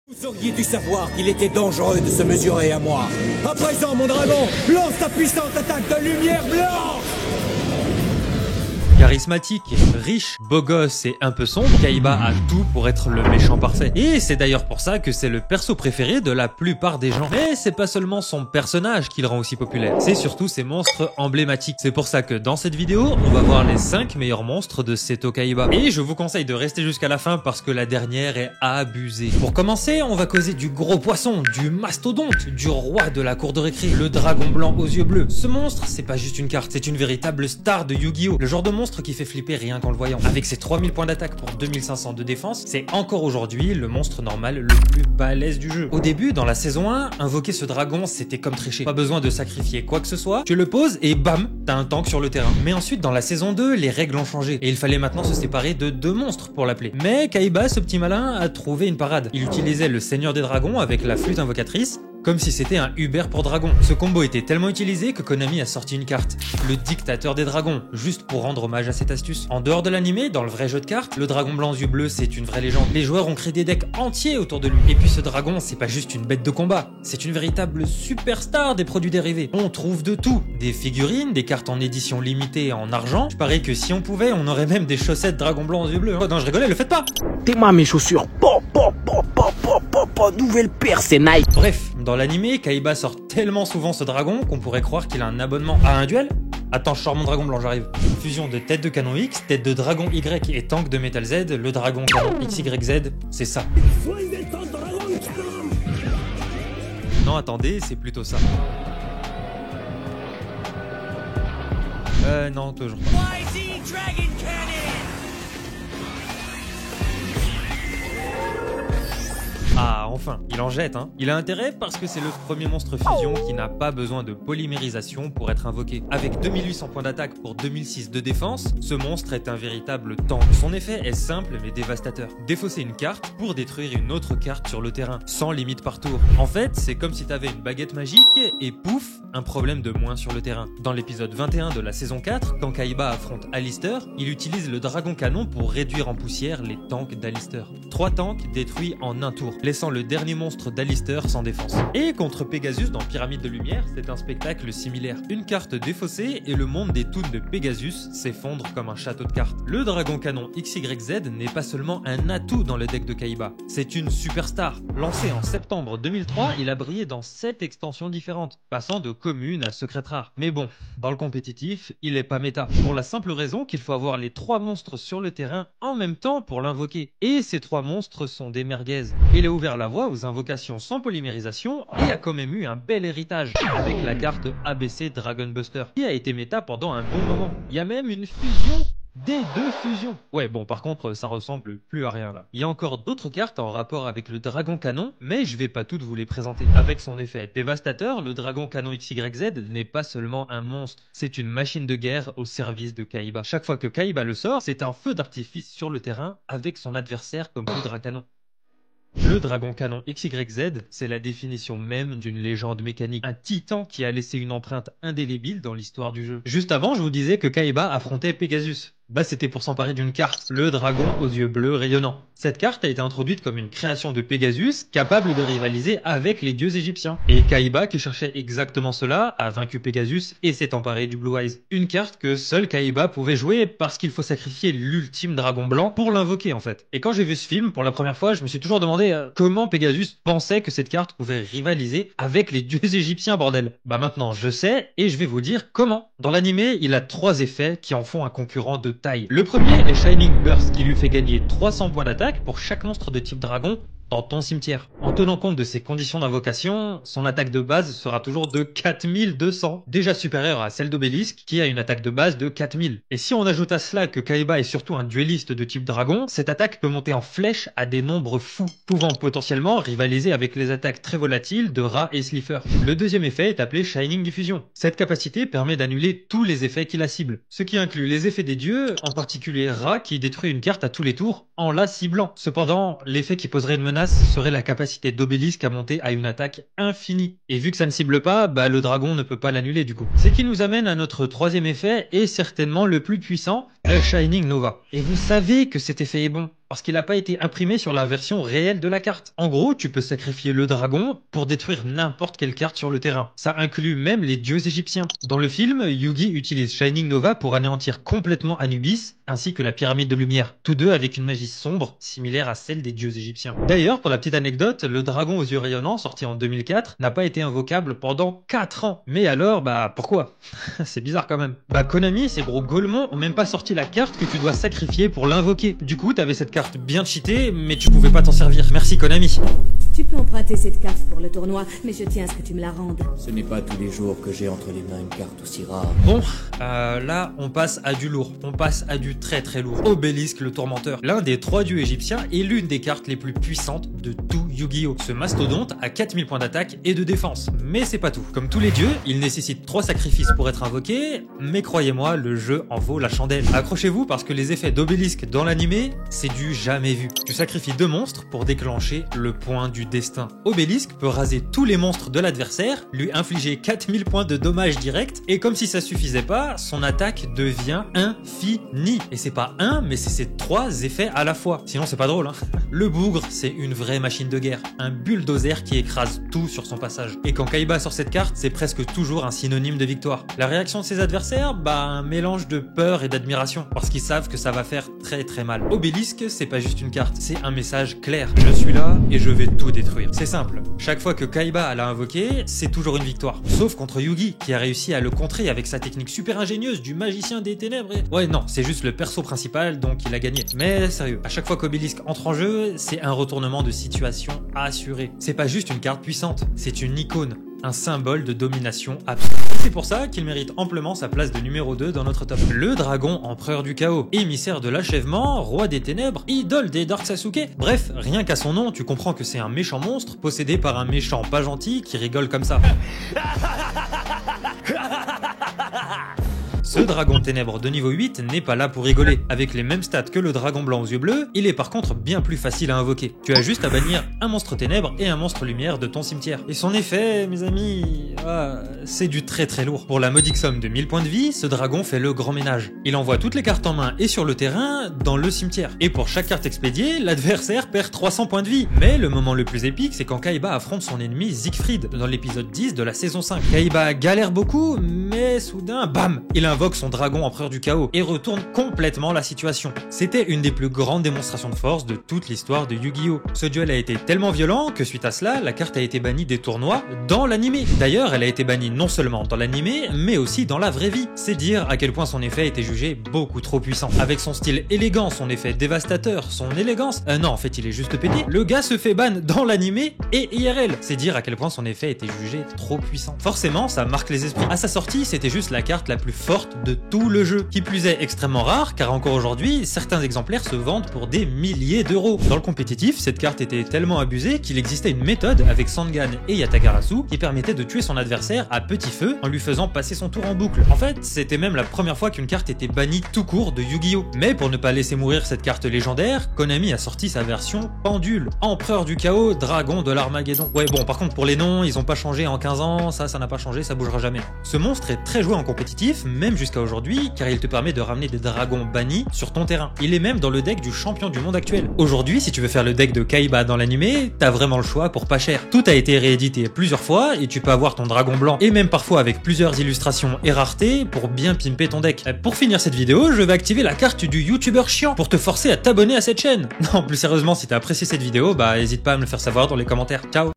Vous auriez dû savoir qu'il était dangereux de se mesurer à moi. À présent, mon dragon, lance ta puissante attaque de lumière blanche! Charismatique, riche, beau gosse et un peu sombre, Kaiba a tout pour être le méchant parfait. Et c'est d'ailleurs pour ça que c'est le perso préféré de la plupart des gens. Mais c'est pas seulement son personnage qui le rend aussi populaire, c'est surtout ses monstres emblématiques. C'est pour ça que dans cette vidéo, on va voir les 5 meilleurs monstres de Seto Kaiba. Et je vous conseille de rester jusqu'à la fin parce que la dernière est abusée. Pour commencer, on va causer du gros poisson, du mastodonte, du roi de la cour de récré, le dragon blanc aux yeux bleus. Ce monstre, c'est pas juste une carte, c'est une véritable star de Yu-Gi-Oh! Le genre de monstre qui fait flipper rien qu'en le voyant. Avec ses 3000 points d'attaque pour 2500 de défense, c'est encore aujourd'hui le monstre normal le plus balèze du jeu. Au début, dans la saison 1, invoquer ce dragon, c'était comme tricher. Pas besoin de sacrifier quoi que ce soit, tu le poses et bam, t'as un tank sur le terrain. Mais ensuite, dans la saison 2, les règles ont changé et il fallait maintenant se séparer de 2 monstres pour l'appeler. Mais Kaiba, ce petit malin, a trouvé une parade. Il utilisait le Seigneur des Dragons avec la flûte invocatrice, comme si c'était un Uber pour dragon. Ce combo était tellement utilisé que Konami a sorti une carte, le Dictateur des Dragons, juste pour rendre hommage à cette astuce. En dehors de l'animé, dans le vrai jeu de cartes, le dragon blanc aux yeux bleus, c'est une vraie légende. Les joueurs ont créé des decks entiers autour de lui. Et puis ce dragon, c'est pas juste une bête de combat, c'est une véritable superstar des produits dérivés. On trouve de tout, des figurines, des cartes en édition limitée en argent. Je parie que si on pouvait, on aurait même des chaussettes dragon blanc aux yeux bleus. Oh non, je rigolais, le faites pas! T'es ma mes chaussures. Nouvelle paire, c'est Nike. Bref, dans l'animé, Kaiba sort tellement souvent ce dragon qu'on pourrait croire qu'il a un abonnement à un duel. Attends, je sors mon dragon blanc, j'arrive. Fusion de tête de canon X, tête de dragon Y et tank de métal Z, le dragon canon XYZ, c'est ça. Non, attendez, c'est plutôt ça. Non, toujours pas. Ah, enfin, il en jette, hein. Il a intérêt parce que c'est le premier monstre fusion qui n'a pas besoin de polymérisation pour être invoqué. Avec 2800 points d'attaque pour 2006 de défense, ce monstre est un véritable tank. Son effet est simple mais dévastateur. Défausser une carte pour détruire une autre carte sur le terrain, sans limite par tour. En fait, c'est comme si t'avais une baguette magique et pouf, un problème de moins sur le terrain. Dans l'épisode 21 de la saison 4, quand Kaiba affronte Alistair, il utilise le dragon canon pour réduire en poussière les tanks d'Alistair. 3 tanks détruits en un tour, laissant le dernier monstre d'Alistair sans défense. Et contre Pegasus dans Pyramide de Lumière, c'est un spectacle similaire. Une carte défaussée et le monde des toons de Pegasus s'effondre comme un château de cartes. Le dragon canon XYZ n'est pas seulement un atout dans le deck de Kaiba, c'est une superstar. Lancé en septembre 2003, il a brillé dans 7 extensions différentes, passant de commune à secrète rare. Mais bon, dans le compétitif, il est pas méta, pour la simple raison qu'il faut avoir les 3 monstres sur le terrain en même temps pour l'invoquer. Et ces 3 monstres sont des merguez. Il a ouvert la voie aux invocations sans polymérisation et a quand même eu un bel héritage avec la carte ABC Dragon Buster qui a été méta pendant un bon moment. Il y a même une fusion des 2 fusions. Ouais, bon, par contre, ça ressemble plus à rien là. Il y a encore d'autres cartes en rapport avec le dragon canon, mais je vais pas toutes vous les présenter. Avec son effet dévastateur, le dragon canon XYZ n'est pas seulement un monstre, c'est une machine de guerre au service de Kaiba. Chaque fois que Kaiba le sort, c'est un feu d'artifice sur le terrain avec son adversaire comme poudre à canon. Le dragon canon XYZ, c'est la définition même d'une légende mécanique. Un titan qui a laissé une empreinte indélébile dans l'histoire du jeu. Juste avant, je vous disais que Kaiba affrontait Pegasus. Bah c'était pour s'emparer d'une carte, le dragon aux yeux bleus rayonnants. Cette carte a été introduite comme une création de Pegasus, capable de rivaliser avec les dieux égyptiens. Et Kaiba, qui cherchait exactement cela, a vaincu Pegasus et s'est emparé du Blue Eyes. Une carte que seul Kaiba pouvait jouer parce qu'il faut sacrifier l'ultime dragon blanc pour l'invoquer en fait. Et quand j'ai vu ce film pour la première fois, je me suis toujours demandé comment Pegasus pensait que cette carte pouvait rivaliser avec les dieux égyptiens, bordel. Bah maintenant je sais et je vais vous dire comment. Dans l'animé, il a 3 effets qui en font un concurrent de taille. Le premier est Shining Burst qui lui fait gagner 300 points d'attaque pour chaque monstre de type dragon dans ton cimetière. En tenant compte de ses conditions d'invocation, son attaque de base sera toujours de 4200, déjà supérieure à celle d'Obélisque qui a une attaque de base de 4000. Et si on ajoute à cela que Kaiba est surtout un dueliste de type dragon, cette attaque peut monter en flèche à des nombres fous, pouvant potentiellement rivaliser avec les attaques très volatiles de Ra et Slifer. Le deuxième effet est appelé Shining Diffusion. Cette capacité permet d'annuler tous les effets qui la ciblent, ce qui inclut les effets des dieux, en particulier Ra qui détruit une carte à tous les tours en la ciblant. Cependant, l'effet qui poserait une menace serait la capacité d'Obélisque à monter à une attaque infinie. Et vu que ça ne cible pas, bah le dragon ne peut pas l'annuler du coup. Ce qui nous amène à notre troisième effet, et certainement le plus puissant, le Shining Nova. Et vous savez que cet effet est bon. parce qu'il n'a pas été imprimé sur la version réelle de la carte. En gros, tu peux sacrifier le dragon pour détruire n'importe quelle carte sur le terrain. Ça inclut même les dieux égyptiens. Dans le film, Yugi utilise Shining Nova pour anéantir complètement Anubis, ainsi que la pyramide de lumière, tous deux avec une magie sombre, similaire à celle des dieux égyptiens. D'ailleurs, pour la petite anecdote, le dragon aux yeux rayonnants, sorti en 2004, n'a pas été invocable pendant 4 ans. Mais alors, pourquoi? C'est bizarre quand même. Konami et ses gros golemons ont même pas sorti la carte que tu dois sacrifier pour l'invoquer. Du coup, t'avais cette carte bien cheatée, mais tu pouvais pas t'en servir. Merci Konami. Tu peux emprunter cette carte pour le tournoi, mais je tiens à ce que tu me la rendes. Ce n'est pas tous les jours que j'ai entre les mains une carte aussi rare. Bon, là, on passe à du lourd. On passe à du très très lourd. Obélisque le Tourmenteur, l'un des 3 dieux égyptiens et l'une des cartes les plus puissantes de tout Yu-Gi-Oh! Ce mastodonte a 4000 points d'attaque et de défense. Mais c'est pas tout. Comme tous les dieux, il nécessite 3 sacrifices pour être invoqué, mais croyez-moi, le jeu en vaut la chandelle. Accrochez-vous parce que les effets d'Obélisque dans l'animé, c'est du jamais vu. Tu sacrifies 2 monstres pour déclencher le point du destin. Obélisque peut raser tous les monstres de l'adversaire, lui infliger 4000 points de dommages directs, et comme si ça suffisait pas, son attaque devient infinie. Et c'est pas un, mais c'est ces 3 effets à la fois. Sinon c'est pas drôle, hein. Le bougre, c'est une vraie machine de guerre, un bulldozer qui écrase tout sur son passage. Et quand Kaiba sort cette carte, c'est presque toujours un synonyme de victoire. La réaction de ses adversaires, un mélange de peur et d'admiration, parce qu'ils savent que ça va faire très très mal. Obélisque, c'est pas juste une carte, c'est un message clair. Je suis là et je vais tout détruire. C'est simple. Chaque fois que Kaiba l'a invoqué, c'est toujours une victoire. Sauf contre Yugi, qui a réussi à le contrer avec sa technique super ingénieuse du magicien des ténèbres et... Ouais non, c'est juste le perso principal, donc il a gagné. Mais sérieux, à chaque fois qu'Obélisque entre en jeu, c'est un retournement de situation assuré. C'est pas juste une carte puissante, c'est une icône. Un symbole de domination absolue. C'est pour ça qu'il mérite amplement sa place de numéro 2 dans notre top. Le dragon empereur du chaos, émissaire de l'achèvement, roi des ténèbres, idole des Dark Sasuke. Bref, rien qu'à son nom, tu comprends que c'est un méchant monstre possédé par un méchant pas gentil qui rigole comme ça. Ce dragon ténèbres de niveau 8 n'est pas là pour rigoler. Avec les mêmes stats que le dragon blanc aux yeux bleus, il est par contre bien plus facile à invoquer. Tu as juste à bannir un monstre ténèbres et un monstre lumière de ton cimetière. Et son effet, mes amis, c'est du très très lourd. Pour la modique somme de 1000 points de vie, ce dragon fait le grand ménage. Il envoie toutes les cartes en main et sur le terrain dans le cimetière. Et pour chaque carte expédiée, l'adversaire perd 300 points de vie. Mais le moment le plus épique, c'est quand Kaiba affronte son ennemi Siegfried dans l'épisode 10 de la saison 5. Kaiba galère beaucoup, mais soudain, bam, il invoque son dragon empereur du chaos et retourne complètement la situation. C'était une des plus grandes démonstrations de force de toute l'histoire de Yu-Gi-Oh! Ce duel a été tellement violent que suite à cela, la carte a été bannie des tournois dans l'animé. D'ailleurs, elle a été bannie non seulement dans l'animé, mais aussi dans la vraie vie. C'est dire à quel point son effet était jugé beaucoup trop puissant. Avec son style élégant, son effet dévastateur, son élégance... non, en fait, il est juste pété. Le gars se fait ban dans l'animé et IRL. C'est dire à quel point son effet était jugé trop puissant. Forcément, ça marque les esprits. À sa sortie, c'était juste la carte la plus forte de tout le jeu, qui plus est extrêmement rare car encore aujourd'hui certains exemplaires se vendent pour des milliers d'euros. Dans le compétitif, cette carte était tellement abusée qu'il existait une méthode avec Sangan et Yatagarasu qui permettait de tuer son adversaire à petit feu en lui faisant passer son tour en boucle. En fait, c'était même la première fois qu'une carte était bannie tout court de Yu-Gi-Oh! Mais pour ne pas laisser mourir cette carte légendaire, Konami a sorti sa version Pendule, empereur du chaos, dragon de l'Armageddon. Ouais bon, par contre pour les noms, ils ont pas changé en 15 ans, ça n'a pas changé, ça bougera jamais. Ce monstre est très joué en compétitif, même jusqu'à aujourd'hui, car il te permet de ramener des dragons bannis sur ton terrain. Il est même dans le deck du champion du monde actuel. Aujourd'hui, si tu veux faire le deck de Kaiba dans l'animé, t'as vraiment le choix pour pas cher. Tout a été réédité plusieurs fois et tu peux avoir ton dragon blanc et même parfois avec plusieurs illustrations et raretés pour bien pimper ton deck. Pour finir cette vidéo, je vais activer la carte du youtubeur chiant pour te forcer à t'abonner à cette chaîne. Non, plus sérieusement, si t'as apprécié cette vidéo, n'hésite pas à me le faire savoir dans les commentaires. Ciao!